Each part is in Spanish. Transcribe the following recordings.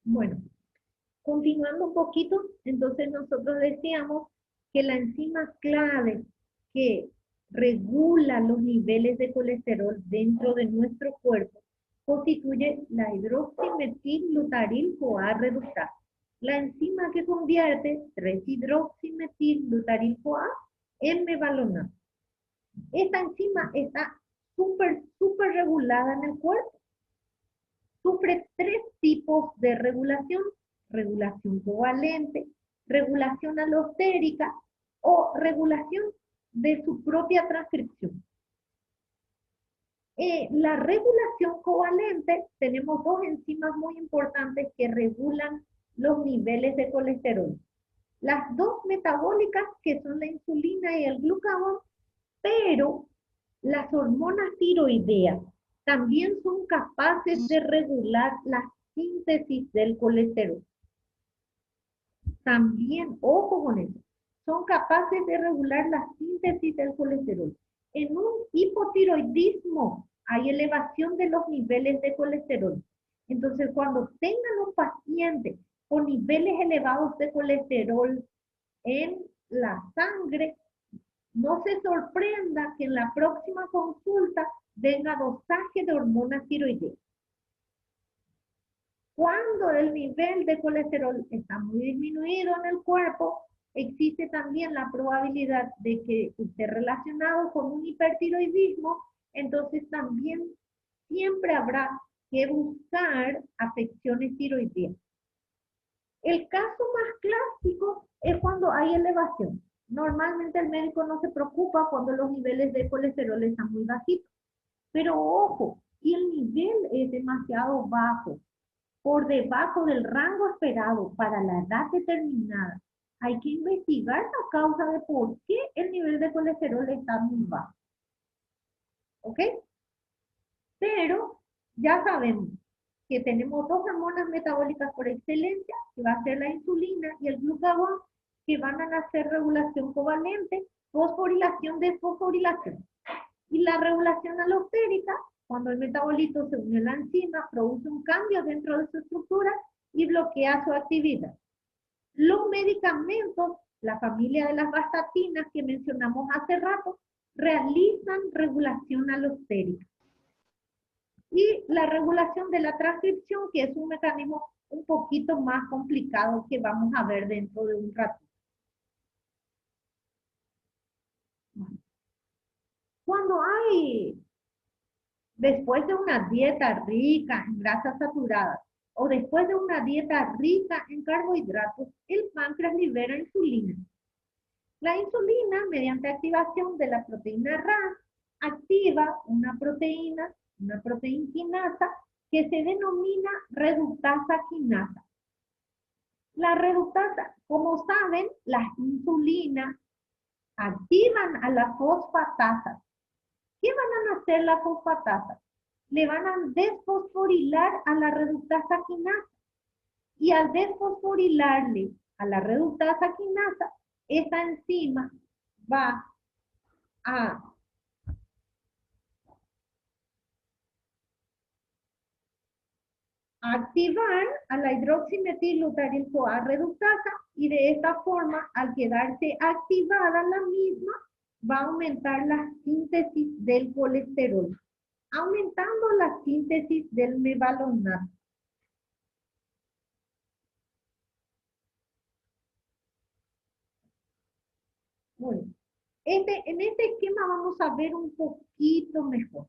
Bueno, continuando un poquito, entonces nosotros decíamos que la enzima clave que regula los niveles de colesterol dentro de nuestro cuerpo constituye la hidroximetilglutaryl-CoA reductasa. La enzima que convierte 3-hidroximetilglutaryl-CoA en mevalonate. Esta enzima está súper regulada en el cuerpo. Sufre tres tipos de regulación: regulación covalente, regulación alostérica o regulación de su propia transcripción. La regulación covalente, tenemos dos enzimas muy importantes que regulan los niveles de colesterol. Las dos metabólicas, que son la insulina y el glucagón, pero las hormonas tiroideas también son capaces de regular la síntesis del colesterol. También, ojo con eso, son capaces de regular la síntesis del colesterol. En un hipotiroidismo hay elevación de los niveles de colesterol. Entonces, cuando tengan un paciente con niveles elevados de colesterol en la sangre, no se sorprenda que en la próxima consulta venga dosaje de hormonas tiroideas. Cuando el nivel de colesterol está muy disminuido en el cuerpo, existe también la probabilidad de que esté relacionado con un hipertiroidismo, entonces también siempre habrá que buscar afecciones tiroideas. El caso más clásico es cuando hay elevación. Normalmente el médico no se preocupa cuando los niveles de colesterol están muy bajitos. Pero ojo, si el nivel es demasiado bajo, por debajo del rango esperado para la edad determinada, hay que investigar la causa de por qué el nivel de colesterol está muy bajo. ¿Ok? Pero ya sabemos que tenemos dos hormonas metabólicas por excelencia, que va a ser la insulina y el glucagón, que van a hacer regulación covalente, fosforilación, desfosforilación. Y la regulación alostérica, cuando el metabolito se une a la enzima, produce un cambio dentro de su estructura y bloquea su actividad. Los medicamentos, la familia de las vastatinas que mencionamos hace rato, realizan regulación alostérica. Y la regulación de la transcripción, que es un mecanismo un poquito más complicado que vamos a ver dentro de un rato. Cuando hay, después de una dieta rica en grasas saturadas o después de una dieta rica en carbohidratos, el páncreas libera insulina. La insulina, mediante activación de la proteína RAS, activa una proteína quinasa, que se denomina reductasa quinasa. La reductasa, como saben, las insulinas activan a la fosfatasa. ¿Qué van a hacer las fosfatasas? Le van a desfosforilar a la reductasa quinasa. Y al desfosforilarle a la reductasa quinasa, esta enzima va a activar a la hidroximetilglutaryl-CoA reductasa, y de esta forma, al quedarse activada la misma, va a aumentar la síntesis del colesterol, aumentando la síntesis del mevalonate. Bueno, en este esquema vamos a ver un poquito mejor.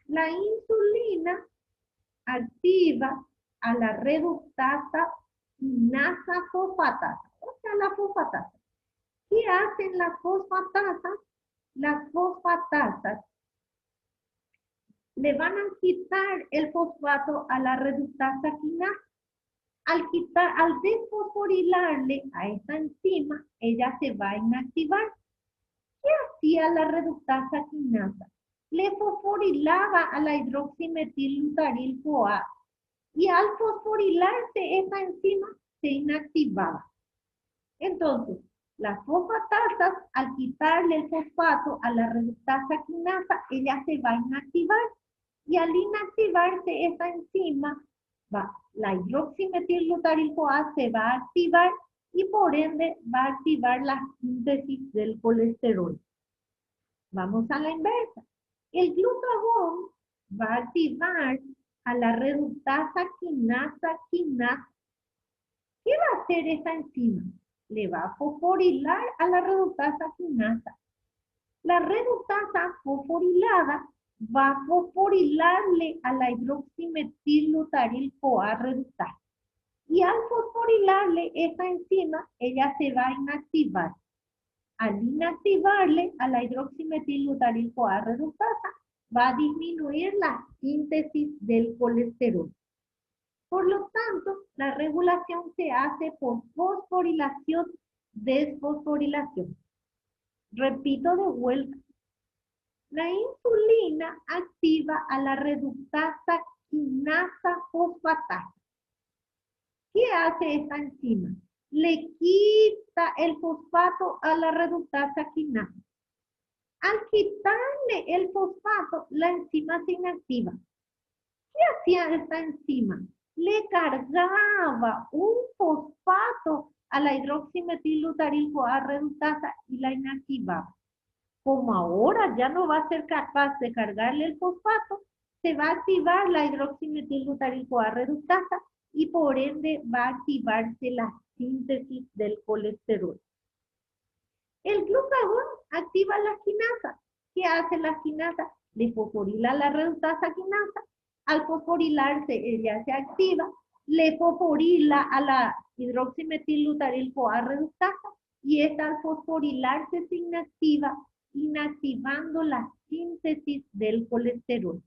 La insulina activa a la reductasa quinasa fosfatasa, o sea, la fosfatasa. ¿Qué hacen las fosfatasas? Las fosfatasas le van a quitar el fosfato a la reductasa quinasa. Al desfosforilarle a esta enzima, ella se va a inactivar. ¿Qué hacía la reductasa quinasa? Le fosforilaba a la hidroximetilglutaryl-CoA, y al fosforilarse esta enzima se inactivaba. Entonces, las fosfatasas, al quitarle el fosfato a la reductasa quinasa, ella se va a inactivar, y al inactivarse esta enzima la hidroximetilglutarilco-A se va a activar y por ende va a activar la síntesis del colesterol. Vamos a la inversa. El glutagón va a activar a la reductasa quinasa. ¿Qué va a hacer esta enzima? Le va a fosforilar a la reductasa quinasa. La reductasa fosforilada va a fosforilarle a la hidroximetilglutarilco-A reductasa. Y al fosforilarle esta enzima, ella se va a inactivar. Al inactivarle a la hidroximetilglutarilco-A reductasa, va a disminuir la síntesis del colesterol. Por lo tanto, la regulación se hace por fosforilación, desfosforilación. Repito de vuelta. La insulina activa a la reductasa quinasa fosfatasa. ¿Qué hace esta enzima? Le quita el fosfato a la reductasa quinasa. Al quitarle el fosfato, la enzima se inactiva. ¿Qué hacía esta enzima? Le cargaba un fosfato a la hidroximetilglutarilco-A reductasa y la inactivaba. Como ahora ya no va a ser capaz de cargarle el fosfato, se va a activar la hidroximetilglutarilco-A reductasa y por ende va a activarse la síntesis del colesterol. El glucagón activa la quinasa. ¿Qué hace la quinasa? Le fosforila la reductasa quinasa. Al fosforilarse, ella se activa, le fosforila a la hidroximetilglutarilco-A reductasa y esta al fosforilarse se inactiva, inactivando la síntesis del colesterol.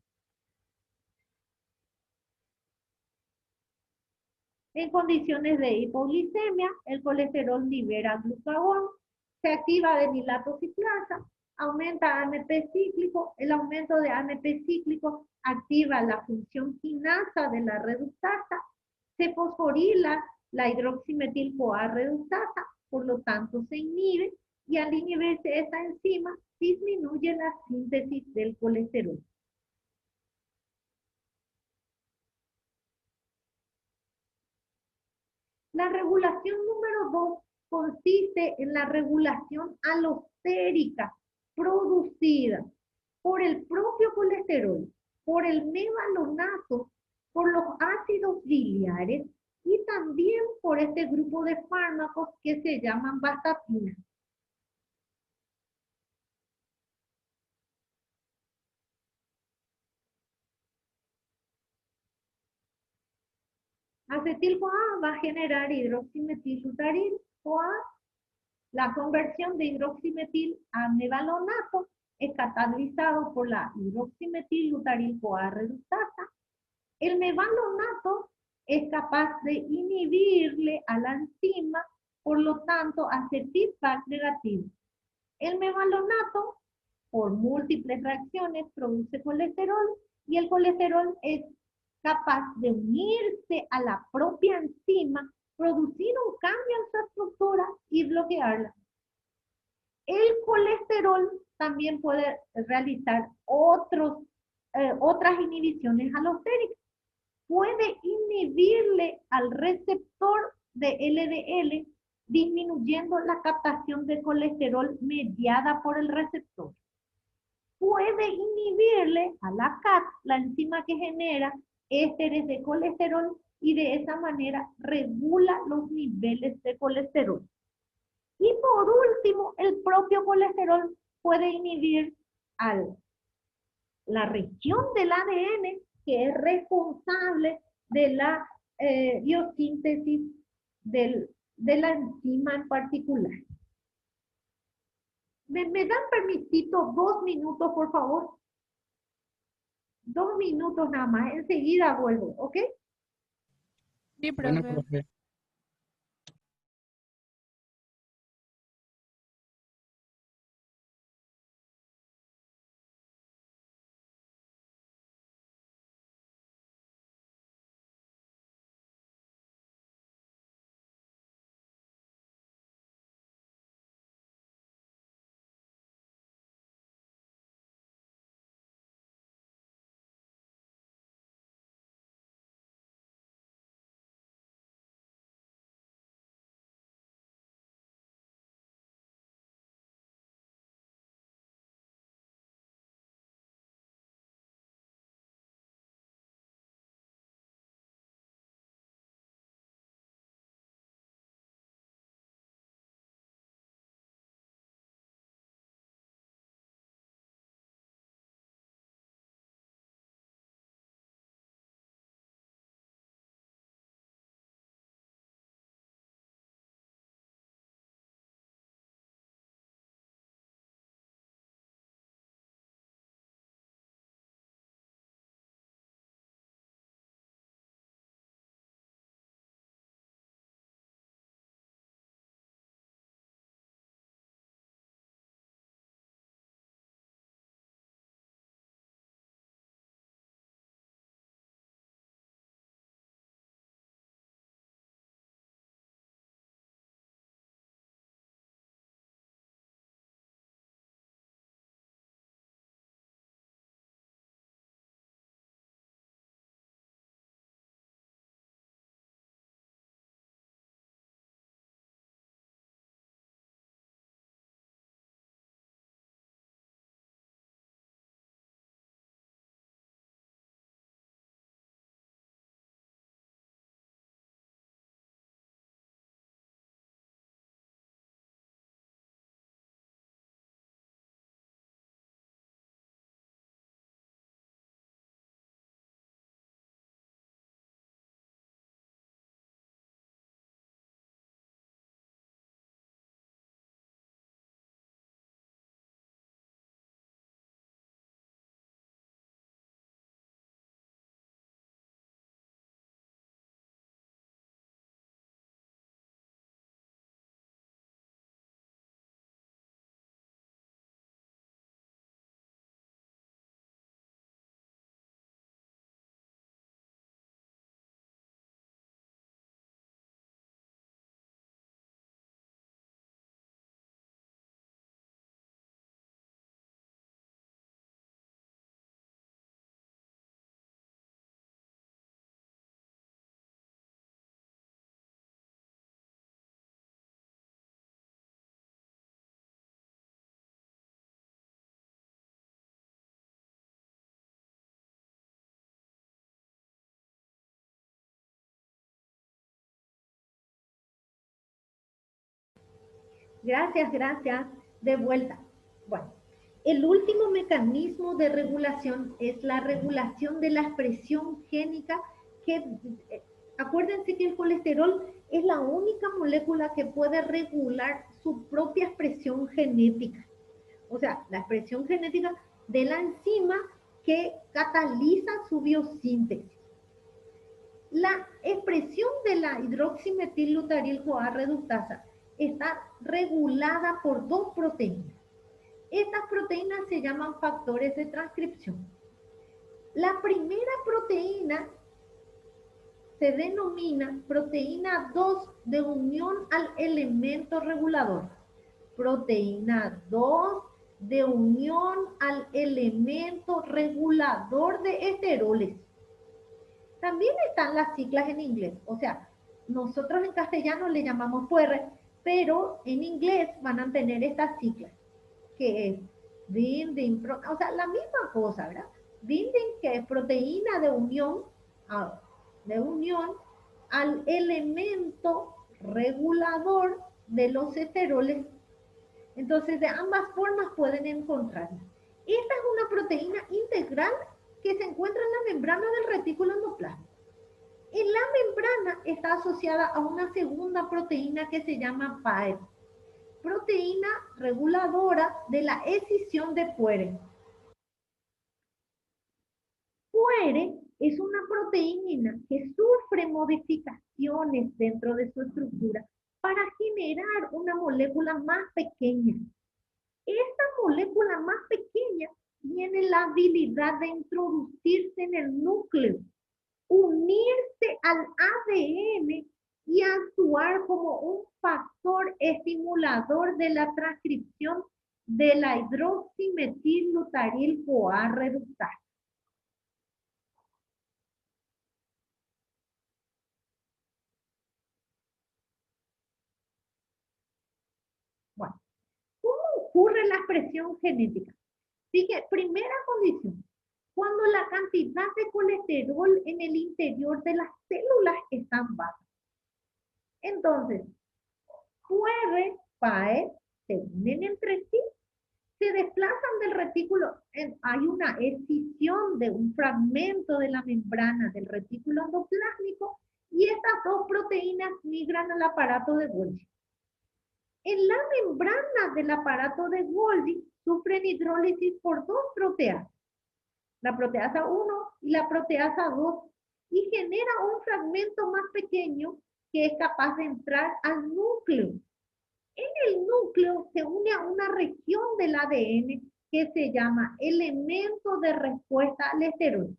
En condiciones de hipoglicemia, el colesterol libera glucagón, se activa adenilato ciclasa, aumenta AMP cíclico, el aumento de AMP cíclico activa la función quinasa de la reductasa, se fosforila la hidroximetil-CoA reductasa, por lo tanto se inhibe y al inhibirse esta enzima disminuye la síntesis del colesterol. La regulación número 2 consiste en la regulación alostérica producida por el propio colesterol, por el mevalonato, por los ácidos biliares y también por este grupo de fármacos que se llaman vastatina. Acetil-CoA va a generar hidroximetil-butaril-CoA. La conversión de hidroximetil a mevalonato es catalizado por la hidroximetil-butaril-CoA reductasa. El mevalonato es capaz de inhibirle a la enzima, por lo tanto, hace feedback negativo. El mevalonato, por múltiples reacciones, produce colesterol y el colesterol es capaz de unirse a la propia enzima, producir un cambio en su estructura y bloquearla. El colesterol también puede realizar otras inhibiciones alostéricas. Puede inhibirle al receptor de LDL, disminuyendo la captación de colesterol mediada por el receptor. Puede inhibirle a la CAT, la enzima que genera ésteres de colesterol, y de esa manera regula los niveles de colesterol. Y por último, el propio colesterol puede inhibir la región del ADN que es responsable de la biosíntesis de la enzima en particular. ¿Me dan permisito 2 minutos, por favor? 2 minutos nada más, enseguida vuelvo, ¿ok? Sí, Bueno, profe. profe. Gracias, gracias. De vuelta. Bueno, el último mecanismo de regulación es la regulación de la expresión génica que, acuérdense que el colesterol es la única molécula que puede regular su propia expresión genética. O sea, la expresión genética de la enzima que cataliza su biosíntesis. La expresión de la hidroximetilglutarilcoa reductasa está regulada por dos proteínas. Estas proteínas se llaman factores de transcripción. La primera proteína se denomina proteína 2 de unión al elemento regulador. Proteína 2 de unión al elemento regulador de esteroles. También están las siglas en inglés, o sea, nosotros en castellano le llamamos QR, pero en inglés van a tener estas siglas, que es binding, o sea, la misma cosa, ¿verdad? Binding, que es proteína de unión al elemento regulador de los esteroles. Entonces, de ambas formas pueden encontrarla. Esta es una proteína integral que se encuentra en la membrana del retículo endoplasmático. En la membrana está asociada a una segunda proteína que se llama PAEP, proteína reguladora de la escisión de Puere. Puere es una proteína que sufre modificaciones dentro de su estructura para generar una molécula más pequeña. Esta molécula más pequeña tiene la habilidad de introducirse en el núcleo, unirse al ADN y actuar como un factor estimulador de la transcripción de la hidroximetilglutarilcoa reductasa. Bueno, ¿cómo ocurre la expresión genética? Fíjate, primera condición, cuando la cantidad de colesterol en el interior de las células está baja. Entonces, QR, PAE, se unen entre sí, se desplazan del retículo, hay una escisión de un fragmento de la membrana del retículo endoplásmico y estas dos proteínas migran al aparato de Golgi. En la membrana del aparato de Golgi sufren hidrólisis por dos proteasas, la proteasa 1 y la proteasa 2, y genera un fragmento más pequeño que es capaz de entrar al núcleo. En el núcleo se une a una región del ADN que se llama elemento de respuesta al esteroide.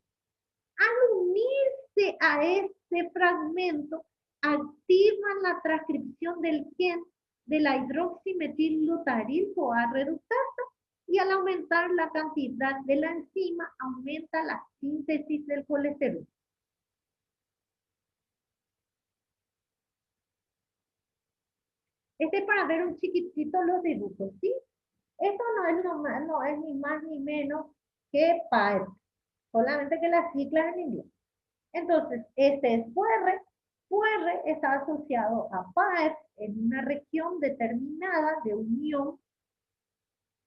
Al unirse a este fragmento, activan la transcripción del gen de la hidroximetilglutarilcoa reductasa y al aumentar la cantidad de la enzima, aumenta la síntesis del colesterol. Este es para ver un chiquitito los dibujos, ¿sí? Esto no es ni más ni menos que PAEP, solamente que las siglas en inglés. Entonces, este es QR. QR está asociado a PAEP en una región determinada de unión.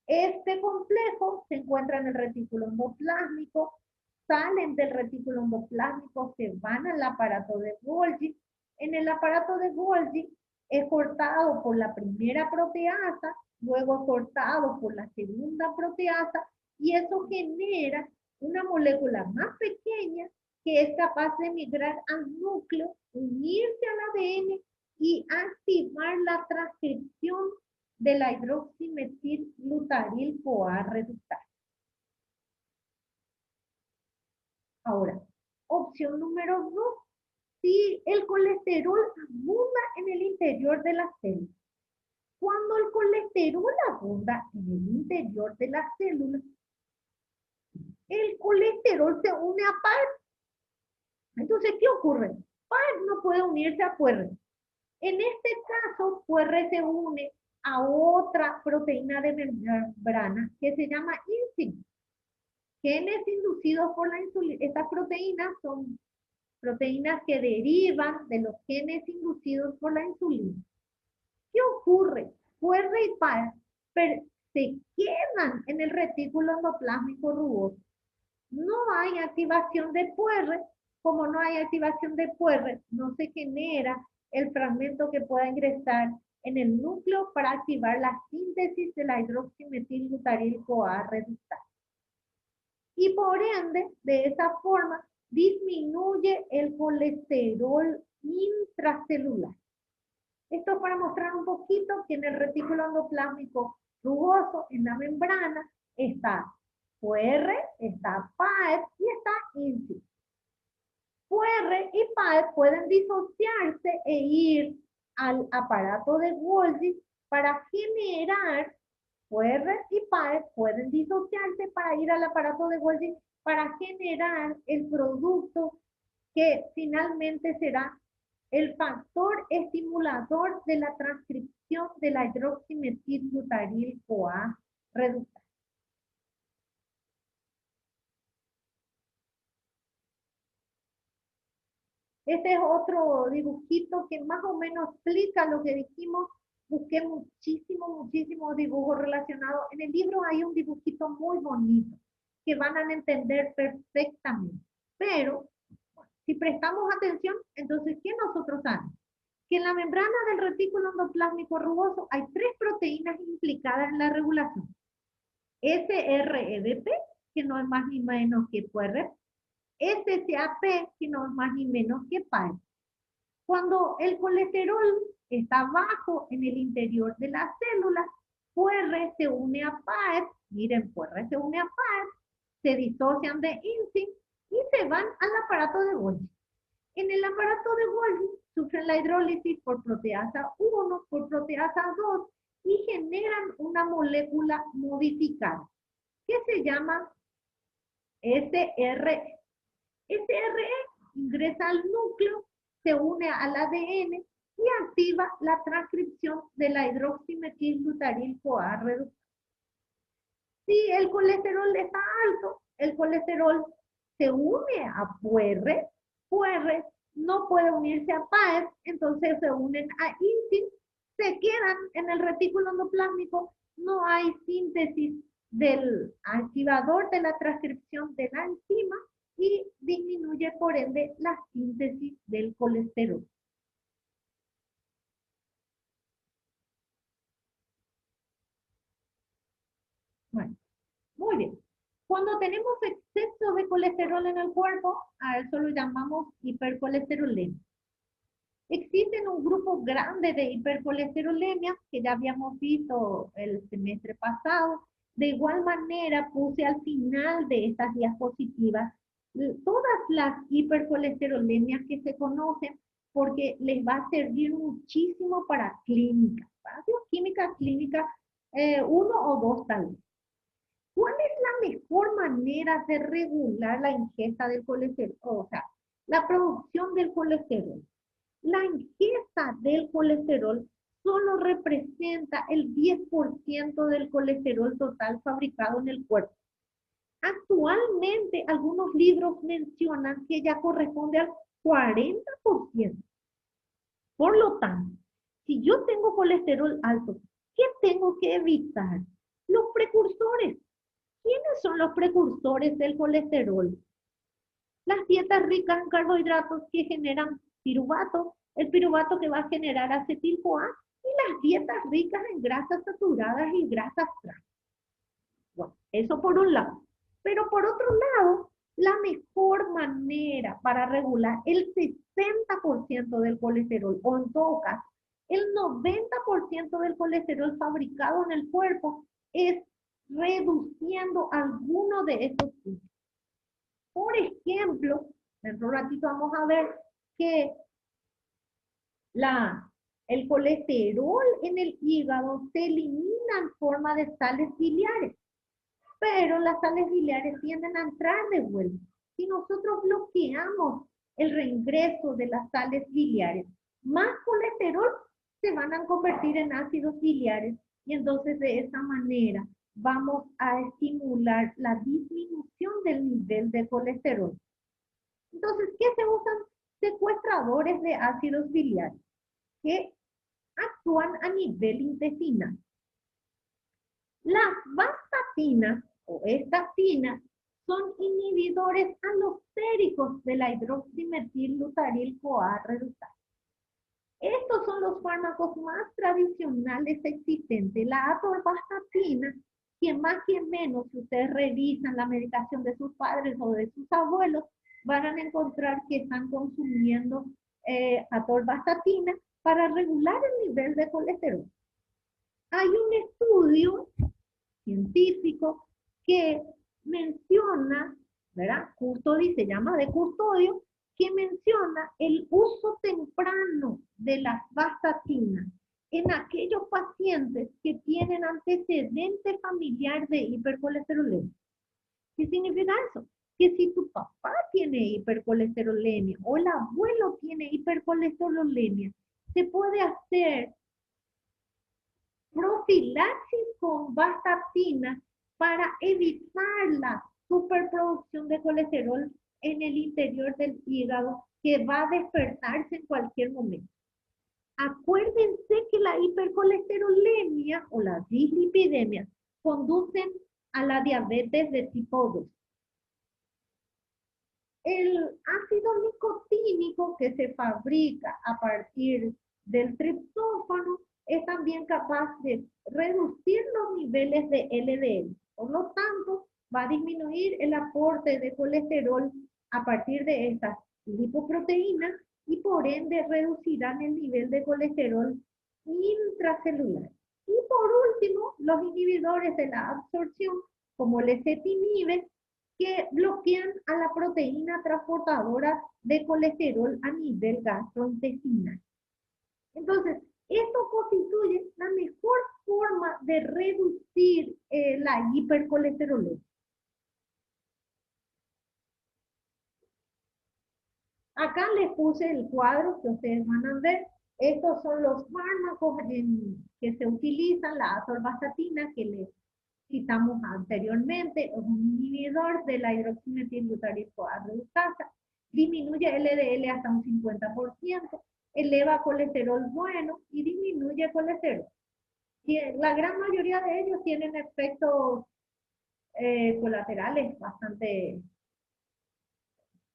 Este complejo se encuentra en el retículo endoplásmico, salen del retículo endoplásmico, se van al aparato de Golgi. En el aparato de Golgi es cortado por la primera proteasa, luego es cortado por la segunda proteasa, y eso genera una molécula más pequeña que es capaz de migrar al núcleo, unirse al ADN y activar la transcripción de la hidroximetilglutarilcoa reductasa. Ahora, opción número 2. Si el colesterol abunda en el interior de las células. Cuando el colesterol abunda en el interior de las células, el colesterol se une a PAR. Entonces, ¿qué ocurre? PAR no puede unirse a QR. En este caso, QR se une a otra proteína de membrana que se llama insulina. Genes inducidos por la insulina. Estas proteínas son proteínas que derivan de los genes inducidos por la insulina. ¿Qué ocurre? QR y PAE se quedan en el retículo endoplásmico rugoso. No hay activación de QR, como no hay activación de QR, no se genera el fragmento que pueda ingresar en el núcleo para activar la síntesis de la hidroximetilbutaril-CoA reductasa. Y por ende, de esa forma, disminuye el colesterol intracelular. Esto es para mostrar un poquito que en el retículo endoplásmico rugoso, en la membrana, está QR, está PAEP y está INSI. QR y PAEP pueden disociarse e ir al aparato de Golgi para generar, QR y PAEP pueden disociarse para ir al aparato de Golgi para generar el producto que finalmente será el factor estimulador de la transcripción de la hidroximetilbutaril-CoA reductasa. Este es otro dibujito que más o menos explica lo que dijimos. Busqué muchísimos dibujos relacionados. En el libro hay un dibujito muy bonito que van a entender perfectamente. Pero, si prestamos atención, entonces, ¿qué nosotros sabemos? Que en la membrana del retículo endoplásmico rugoso hay 3 proteínas implicadas en la regulación. SREBP, que no es más ni menos que PUERREP, SCAP, que no es más ni menos que PAEP. Cuando el colesterol está bajo en el interior de la célula, PUER se une a PAEP, miren, PUER se une a PAEP, se disocian de INSI y se van al aparato de Golgi. En el aparato de Golgi sufren la hidrólisis por proteasa 1, por proteasa 2 y generan una molécula modificada que se llama SRE. SRE ingresa al núcleo, se une al ADN y activa la transcripción de la hidroximetilbutaril-CoA reductasa. Si el colesterol está alto, el colesterol se une a PUR, PUR no puede unirse a PAEP, entonces se unen a INSI, se quedan en el retículo endoplásmico, no hay síntesis del activador de la transcripción de la enzima y disminuye por ende la síntesis del colesterol. Bueno, muy bien. Cuando tenemos exceso de colesterol en el cuerpo, a eso lo llamamos hipercolesterolemia. Existen un grupo grande de hipercolesterolemia que ya habíamos visto el semestre pasado. De igual manera, puse al final de estas diapositivas todas las hipercolesterolemias que se conocen porque les va a servir muchísimo para clínica, para bioquímica clínica 1 o 2 tal vez. ¿Cuál es la mejor manera de regular la ingesta del colesterol? O sea, la producción del colesterol. La ingesta del colesterol solo representa el 10% del colesterol total fabricado en el cuerpo. Actualmente, algunos libros mencionan que ya corresponde al 40%. Por lo tanto, si yo tengo colesterol alto, ¿qué tengo que evitar? Los precursores. ¿Quiénes son los precursores del colesterol? Las dietas ricas en carbohidratos que generan piruvato, el piruvato que va a generar acetil-CoA, y las dietas ricas en grasas saturadas y grasas trans. Bueno, eso por un lado. Pero por otro lado, la mejor manera para regular el 60% del colesterol, o en todo caso, el 90% del colesterol fabricado en el cuerpo, es reduciendo alguno de estos puntos. Por ejemplo, dentro de un ratito vamos a ver que el colesterol en el hígado se elimina en forma de sales biliares, pero las sales biliares tienden a entrar de vuelta. Si nosotros bloqueamos el reingreso de las sales biliares, más colesterol se van a convertir en ácidos biliares y entonces de esa manera vamos a estimular la disminución del nivel de colesterol. Entonces, ¿qué se usan? Secuestradores de ácidos biliares que actúan a nivel intestinal. Las vastatinas o estatinas son inhibidores alostéricos de la hidroximetil-butaril-CoA reductasa. Estos son los fármacos más tradicionales existentes. La atorvastatina, quien más quien menos, si ustedes revisan la medicación de sus padres o de sus abuelos, van a encontrar que están consumiendo atorvastatina para regular el nivel de colesterol. Hay un estudio científico que menciona, ¿verdad? Custodio, se llama de Custodio, que menciona el uso temprano de las vastatinas en aquellos pacientes que tienen antecedente familiar de hipercolesterolemia. ¿Qué significa eso? Que si tu papá tiene hipercolesterolemia o el abuelo tiene hipercolesterolemia, se puede hacer profilaxis con vastatina para evitar la superproducción de colesterol en el interior del hígado que va a despertarse en cualquier momento. Acuérdense que la hipercolesterolemia o la dislipidemia conducen a la diabetes de tipo 2. El ácido nicotínico que se fabrica a partir del triptófano es también capaz de reducir los niveles de LDL. Por lo tanto, va a disminuir el aporte de colesterol a partir de estas lipoproteínas y por ende reducirán el nivel de colesterol intracelular. Y por último, los inhibidores de la absorción, como el ezetimibe, que bloquean a la proteína transportadora de colesterol a nivel gastrointestinal. Entonces, esto constituye la mejor forma de reducir la hipercolesterolemia. Acá les puse el cuadro que ustedes van a ver. Estos son los fármacos que se utilizan, la atorvastatina que les citamos anteriormente, es un inhibidor de la hidroximetilbutaril-CoA reductasa, disminuye LDL hasta un 50%, eleva colesterol bueno y disminuye colesterol. La gran mayoría de ellos tienen efectos colaterales bastante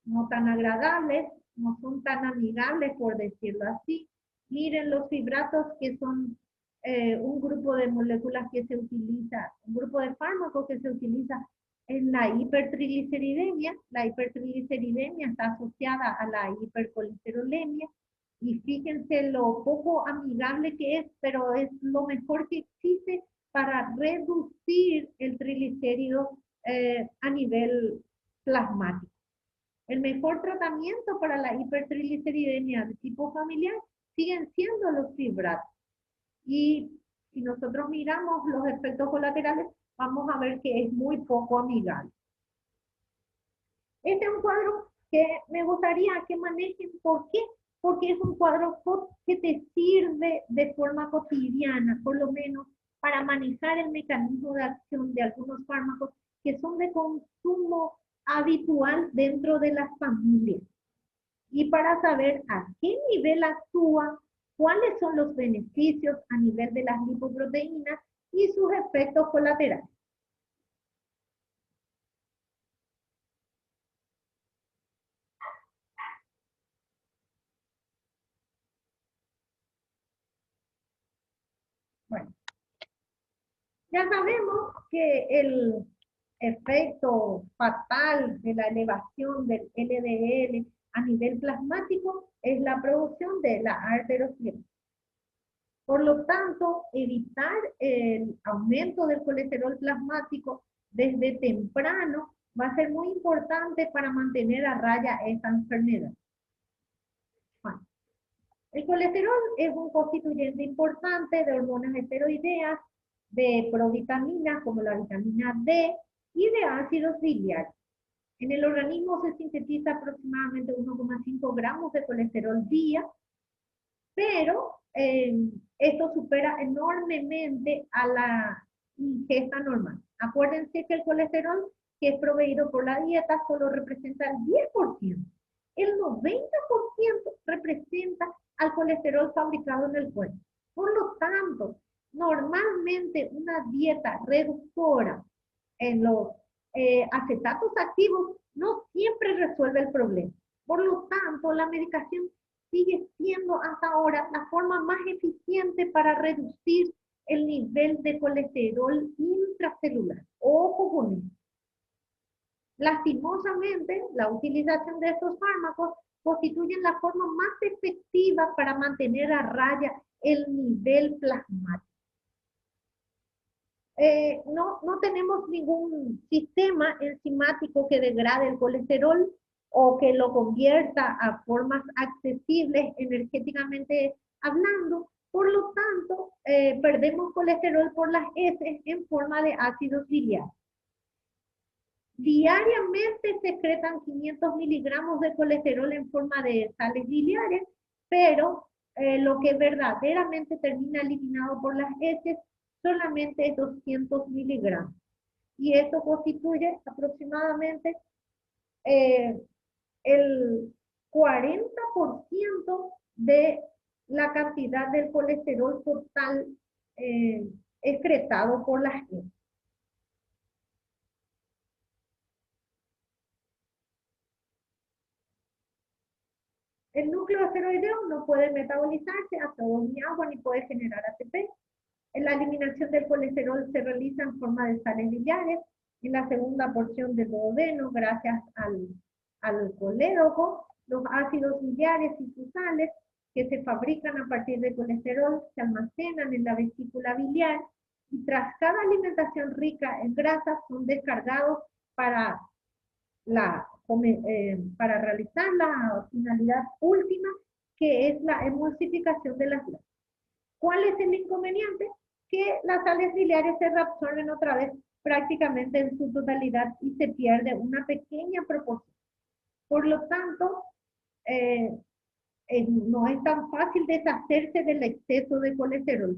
no tan agradables, no son tan amigables, por decirlo así. Miren los fibratos, que son un grupo de moléculas que se utiliza, un grupo de fármacos que se utiliza en la hipertrigliceridemia. La hipertrigliceridemia está asociada a la hipercolesterolemia y fíjense lo poco amigable que es, pero es lo mejor que existe para reducir el triglicérido a nivel plasmático. El mejor tratamiento para la hipertrigliceridemia de tipo familiar siguen siendo los fibratos. Y si nosotros miramos los efectos colaterales, vamos a ver que es muy poco amigable. Este es un cuadro que me gustaría que manejen. ¿Por qué? Porque es un cuadro que te sirve de forma cotidiana, por lo menos, para manejar el mecanismo de acción de algunos fármacos que son de consumo habitual dentro de las familias. Y para saber a qué nivel actúa, cuáles son los beneficios a nivel de las lipoproteínas y sus efectos colaterales. Bueno, ya sabemos que el efecto fatal de la elevación del LDL a nivel plasmático es la producción de la arteriosclerosis. Por lo tanto, evitar el aumento del colesterol plasmático desde temprano va a ser muy importante para mantener a raya esta enfermedad. Bueno, el colesterol es un constituyente importante de hormonas esteroideas, de provitaminas como la vitamina D y de ácidos biliares. En el organismo se sintetiza aproximadamente 1,5 gramos de colesterol día, pero esto supera enormemente a la ingesta normal. Acuérdense que el colesterol que es proveído por la dieta solo representa el 10%. El 90% representa al colesterol fabricado en el cuerpo. Por lo tanto, normalmente una dieta reductora en los acetatos activos no siempre resuelve el problema. Por lo tanto, la medicación sigue siendo hasta ahora la forma más eficiente para reducir el nivel de colesterol intracelular. Ojo con eso. Lastimosamente, la utilización de estos fármacos constituyen la forma más efectiva para mantener a raya el nivel plasmático. No tenemos ningún sistema enzimático que degrade el colesterol o que lo convierta a formas accesibles energéticamente hablando. Por lo tanto, perdemos colesterol por las heces en forma de ácidos biliares. Diariamente se excretan 500 miligramos de colesterol en forma de sales biliares, pero lo que verdaderamente termina eliminado por las heces solamente es 200 miligramos. Y esto constituye aproximadamente el 40% de la cantidad del colesterol total excretado por las heces. El núcleo esteroideo no puede metabolizarse a CO ni agua ni puede generar ATP. La eliminación del colesterol se realiza en forma de sales biliares en la segunda porción del duodeno gracias al colédoco. Los ácidos biliares y sus sales que se fabrican a partir del colesterol se almacenan en la vesícula biliar y tras cada alimentación rica en grasas son descargados para realizar la finalidad última, que es la emulsificación de las grasas. ¿Cuál es el inconveniente? Que las sales biliares se reabsorben otra vez prácticamente en su totalidad y se pierde una pequeña proporción. Por lo tanto, no es tan fácil deshacerse del exceso de colesterol.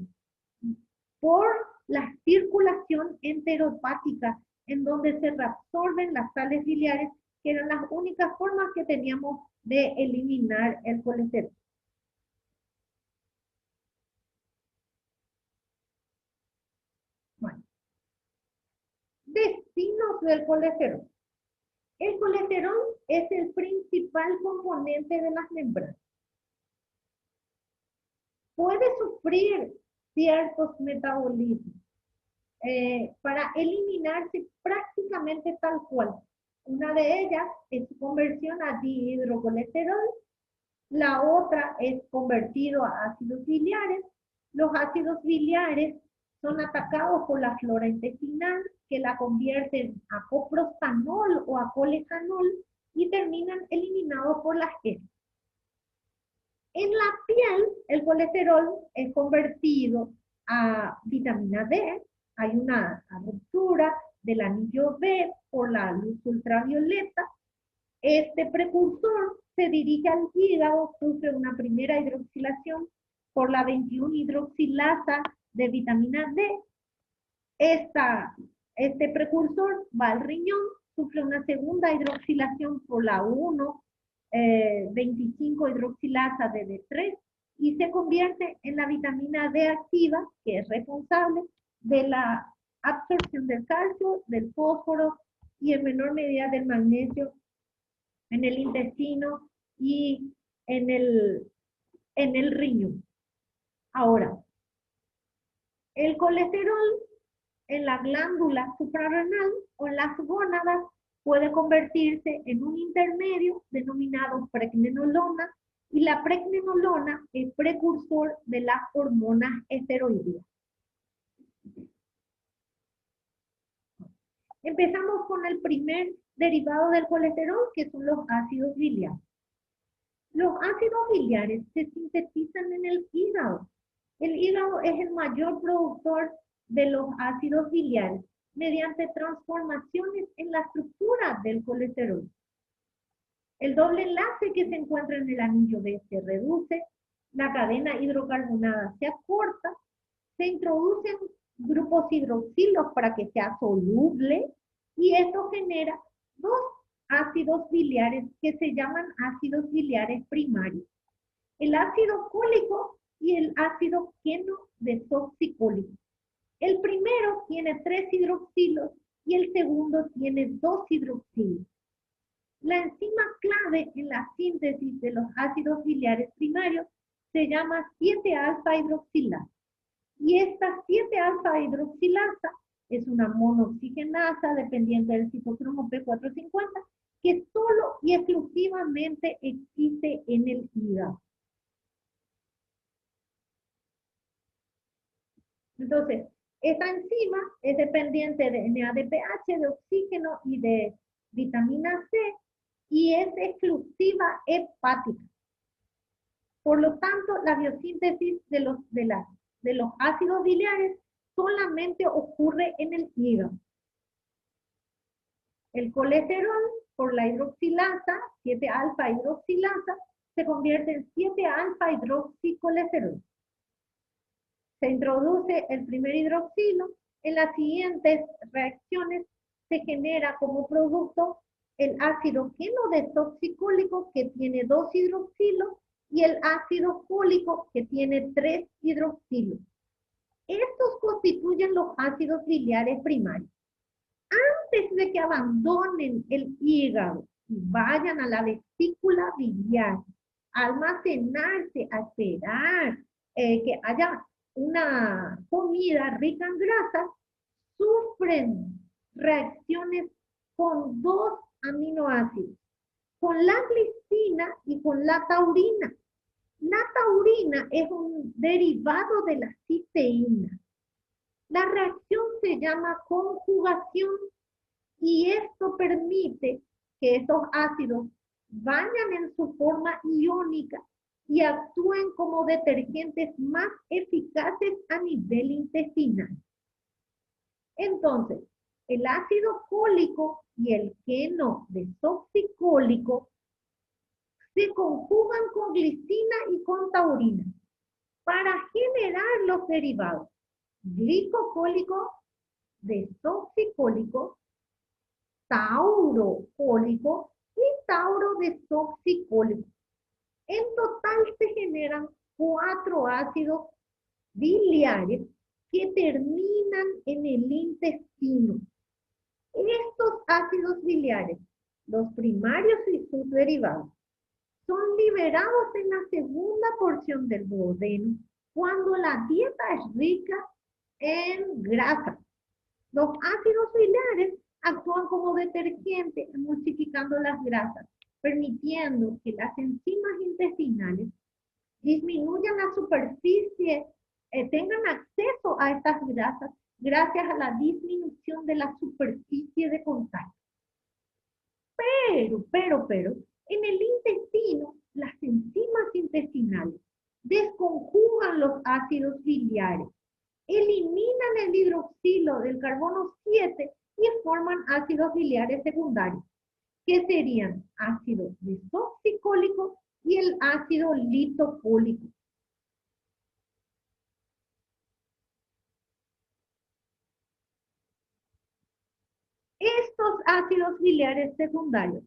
Por la circulación enteropática, en donde se reabsorben las sales biliares, que eran las únicas formas que teníamos de eliminar el colesterol. Bueno, destinos del colesterol. El colesterol es el principal componente de las membranas. Puede sufrir ciertos metabolismos para eliminarse prácticamente tal cual. Una de ellas es su conversión a dihidrocolesterol, la otra es convertido a ácidos biliares. Los ácidos biliares son atacados por la flora intestinal que la convierten a coprostanol o a colecanol y terminan eliminados por las heces. En la piel, el colesterol es convertido a vitamina D. Hay una ruptura del anillo B por la luz ultravioleta. Este precursor se dirige al hígado, sufre una primera hidroxilación por la 21-hidroxilasa de vitamina D. Este precursor va al riñón, sufre una segunda hidroxilación por la 1,25-hidroxilasa de D3 y se convierte en la vitamina D activa, que es responsable de la absorción del calcio, del fósforo y en menor medida del magnesio en el intestino y en el riñón. Ahora, el colesterol en la glándula suprarrenal o en las gónadas puede convertirse en un intermedio denominado pregnenolona, y la pregnenolona es precursor de las hormonas esteroideas. Empezamos con el primer derivado del colesterol, que son los ácidos biliares. Los ácidos biliares se sintetizan en el hígado. El hígado es el mayor productor de los ácidos biliares mediante transformaciones en la estructura del colesterol. El doble enlace que se encuentra en el anillo B se reduce, la cadena hidrocarbonada se acorta, se introducen grupos hidroxilos para que sea soluble y esto genera dos ácidos biliares que se llaman ácidos biliares primarios. El ácido fólico y el ácido queno-desoxicólico. El primero tiene 3 hidroxilos y el segundo tiene 2 hidroxilos. La enzima clave en la síntesis de los ácidos biliares primarios se llama 7-alfa hidroxilasa. Y esta 7-alfa hidroxilasa es una monooxigenasa dependiente del citocromo P450 que solo y exclusivamente existe en el hígado. Entonces, esta enzima es dependiente de NADPH, de oxígeno y de vitamina C y es exclusiva hepática. Por lo tanto, la biosíntesis de los ácidos biliares solamente ocurre en el hígado. El colesterol, por la hidroxilasa, 7-alfa hidroxilasa, se convierte en 7-alfa hidroxicolesterol. Se introduce el primer hidroxilo. En las siguientes reacciones se genera como producto el ácido queno-desoxicólico que tiene 2 hidroxilos y el ácido fólico que tiene 3 hidroxilos. Estos constituyen los ácidos biliares primarios. Antes de que abandonen el hígado y vayan a la vesícula biliar, a almacenarse, a esperar que haya una comida rica en grasa, sufren reacciones con 2 aminoácidos, con la glicina y con la taurina. La taurina es un derivado de la cisteína. La reacción se llama conjugación y esto permite que estos ácidos vayan en su forma iónica y actúen como detergentes más eficaces a nivel intestinal. Entonces, el ácido fólico y el queno-desoxicólico se conjugan con glicina y con taurina para generar los derivados glicofólico, desoxicólico, taurofólico y taurodesoxicólico. En total se generan 4 ácidos biliares que terminan en el intestino. Estos ácidos biliares, los primarios y sus derivados, son liberados en la segunda porción del duodeno cuando la dieta es rica en grasa. Los ácidos biliares actúan como detergente emulsificando las grasas, permitiendo que las enzimas intestinales disminuyan la superficie, tengan acceso a estas grasas gracias a la disminución de la superficie de contacto. Pero, en el intestino, las enzimas intestinales desconjugan los ácidos biliares, eliminan el hidroxilo del carbono 7 y forman ácidos biliares secundarios, que serían ácido desoxicólico y el ácido litofólico. Estos ácidos biliares secundarios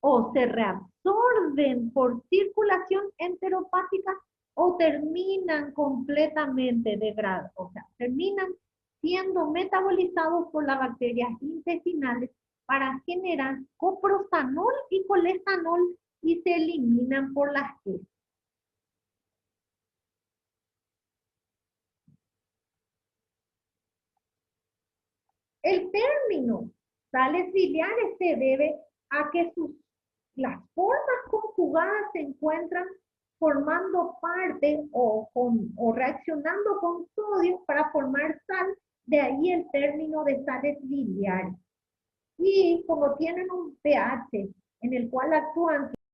o se reabsorben por circulación enteropática o terminan completamente degradados, o sea, terminan siendo metabolizados por las bacterias intestinales para generar coprostanol y colestanol y se eliminan por las heces. El término sales biliares se debe a que las formas conjugadas se encuentran formando parte o reaccionando con sodio para formar sal, de ahí el término de sales biliares. Y como tienen un pH en el cual actúan